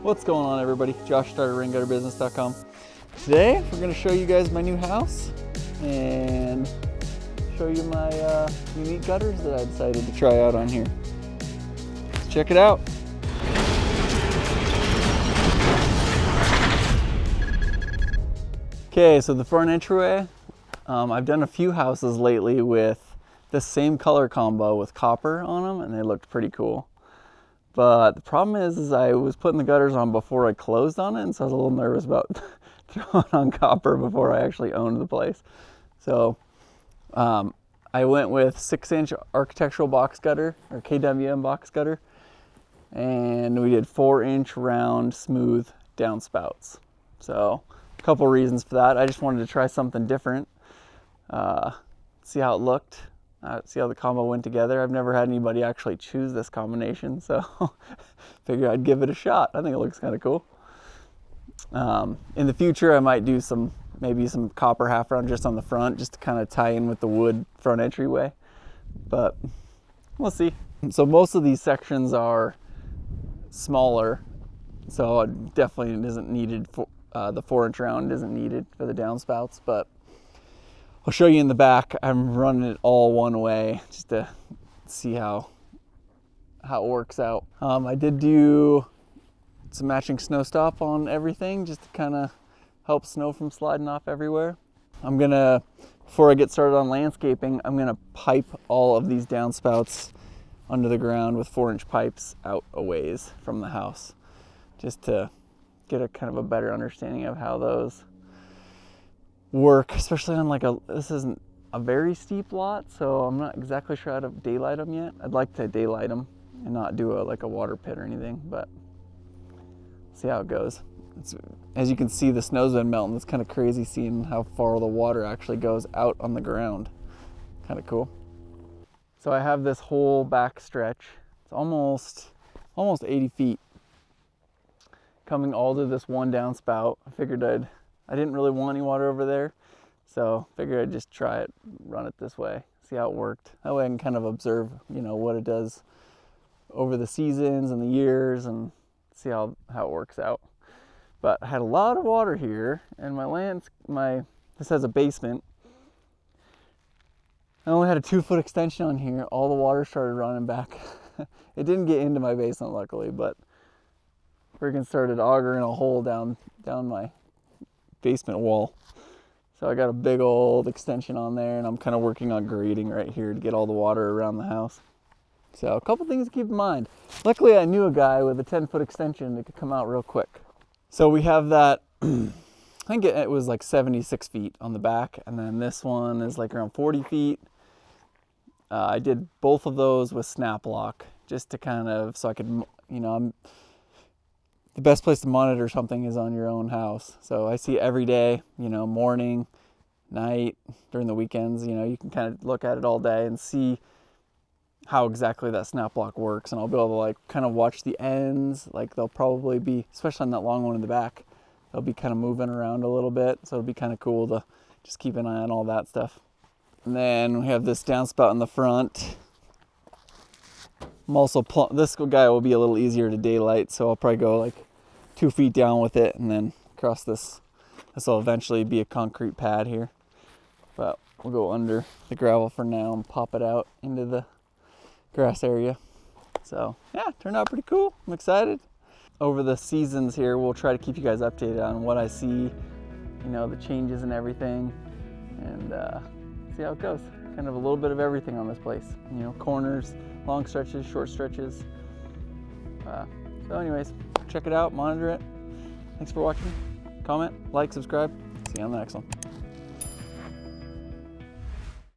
What's going on, everybody? Josh started raingutterbusiness.com. Today we're going to show you guys my new house and show you my unique gutters that I decided to try out on here. Let's check it out. Okay, so the front entryway, I've done a few houses lately with the same color combo with copper on them, and they looked pretty cool. But the problem is I was putting the gutters on before I closed on it, and so I was a little nervous about throwing on copper before I actually owned the place. So I went with 6-inch architectural box gutter, or KWM box gutter, and we did 4-inch round smooth downspouts. So a couple reasons for that. I just wanted to try something different, see how it looked. See how the combo went together. I've never had anybody actually choose this combination, so figured I'd give it a shot. I think it looks kind of cool. In the future, I might do maybe some copper half round just on the front, just to kind of tie in with the wood front entryway, but we'll see. So most of these sections are smaller, so it definitely isn't needed for the 4-inch round isn't needed for the downspouts, but I'll show you in the back. I'm running it all one way just to see how it works out. I did do some matching snow stop on everything just to kind of help snow from sliding off everywhere. Before I get started on landscaping, I'm gonna pipe all of these downspouts under the ground with 4-inch pipes out a ways from the house, just to get a kind of a better understanding of how those work, especially on this isn't a very steep lot, so I'm not exactly sure how to daylight them yet. I'd like to daylight them and not do a water pit or anything, but see how it goes. As you can see, the snow's been melting. It's kind of crazy seeing how far the water actually goes out on the ground. Kind of cool. So I have this whole back stretch. It's almost 80 feet coming all to this one downspout. I figured I didn't really want any water over there, so figured I'd just try it, run it this way, see how it worked. That way I can kind of observe, what it does over the seasons and the years and see how it works out. But I had a lot of water here, and this has a basement. I only had a 2-foot extension on here. All the water started running back. It didn't get into my basement, luckily, but freaking started augering a hole down my basement wall. So I got a big old extension on there, and I'm kind of working on grading right here to get all the water around the house. So a couple things to keep in mind. Luckily I knew a guy with a 10-foot extension that could come out real quick. So we have that, I think it was like 76 feet on the back, and then this one is like around 40 feet. I did both of those with snap lock just to kind of, so I could, the best place to monitor something is on your own house. So I see it every day, morning, night, during the weekends, you can kind of look at it all day and see how exactly that snap lock works. And I'll be able to kind of watch the ends. They'll probably be, especially on that long one in the back, they'll be kind of moving around a little bit. So it'll be kind of cool to just keep an eye on all that stuff. And then we have this downspout in the front. I'm also this guy will be a little easier to daylight, so I'll probably go 2 feet down with it, and then across this. This will eventually be a concrete pad here, but we'll go under the gravel for now and pop it out into the grass area. So yeah, turned out pretty cool. I'm excited. Over the seasons here, we'll try to keep you guys updated on what I see, the changes and everything, and see how it goes. Kind of a little bit of everything on this place. Corners, long stretches, short stretches. So anyways, check it out, monitor it. Thanks for watching. Comment, like, subscribe. See you on the next one.